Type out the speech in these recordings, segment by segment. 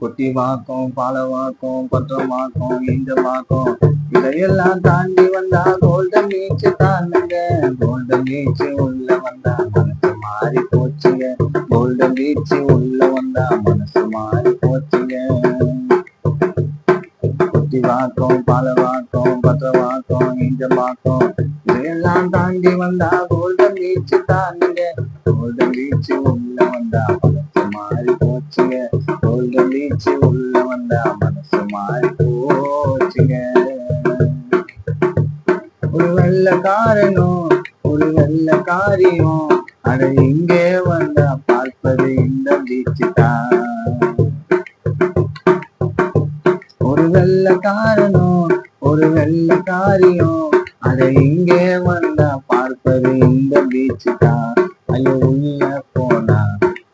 குட்டிவாக்கம், பாலவாக்கம், பத்திரமாக்கம், ஈஞ்சமாக்கம் இதையெல்லாம் தாண்டி வந்தா கோல்டன் பீச் தானுங்க. கோல்டன் பீச் உள்ள வந்தா மனசு மாறி போச்சுங்க. கோல்டன் பீச் உள்ள வந்தா மனசு மாறி போச்சுங்க. குட்டிவாக்கம், பாலவாக்கம், பத்திரவாக்கம், ஈஞ்சமாக்கம் இதையெல்லாம் தாண்டி வந்தா கோல்டன் பீச் தானுங்க. கோல்டன் பீச் உள்ள வந்தா மனசு மாறி போச்சுங்க. கோல்டன் பீச் உள்ள வந்தா மனசு மாறி போச்சுங்க. ஒரு வெள்ளக்காரனும் ஒரு வெள்ளக்காரியும் அட இங்கே வந்தா பார்ப்பது இந்த பீச்சு தான். ஒரு வெள்ளக்காரனும் ஒரு வெள்ளக்காரியும் அட இங்கே வந்தா பார்ப்பது இந்த பீச்சு தான். ஐயோ உள்ள போனா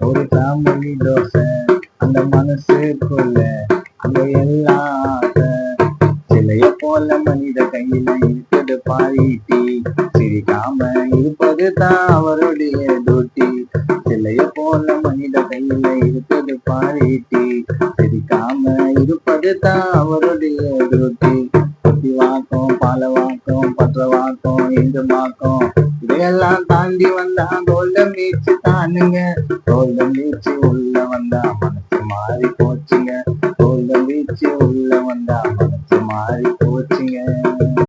ஒரு ஃபேமிலி தோசை அந்த மனசுக்குள்ள அங்க எல்லாம் சிலைய போல மனித கையில இருக்குது பாரிட்டி. சிரிக்காம இருப்பது தான் அவருடைய டூட்டி. சிலைய போல மனித கையில இருக்குது பாரிட்டி. சிரிக்காம இருப்பது தான் அவருடைய டூட்டி. குட்டிவாக்கம், பாலவாக்கம், பத்திரவாக்கம், ஈஞ்சமாக்கம் இதையெல்லாம் தாண்டி வந்தா கோல்டன் பீச் தானுங்க. கோல்டன் பீச் உள்ள வந்தா மனசு மாறி போச்சுங்க. கோல்டன் பீச் உள்ள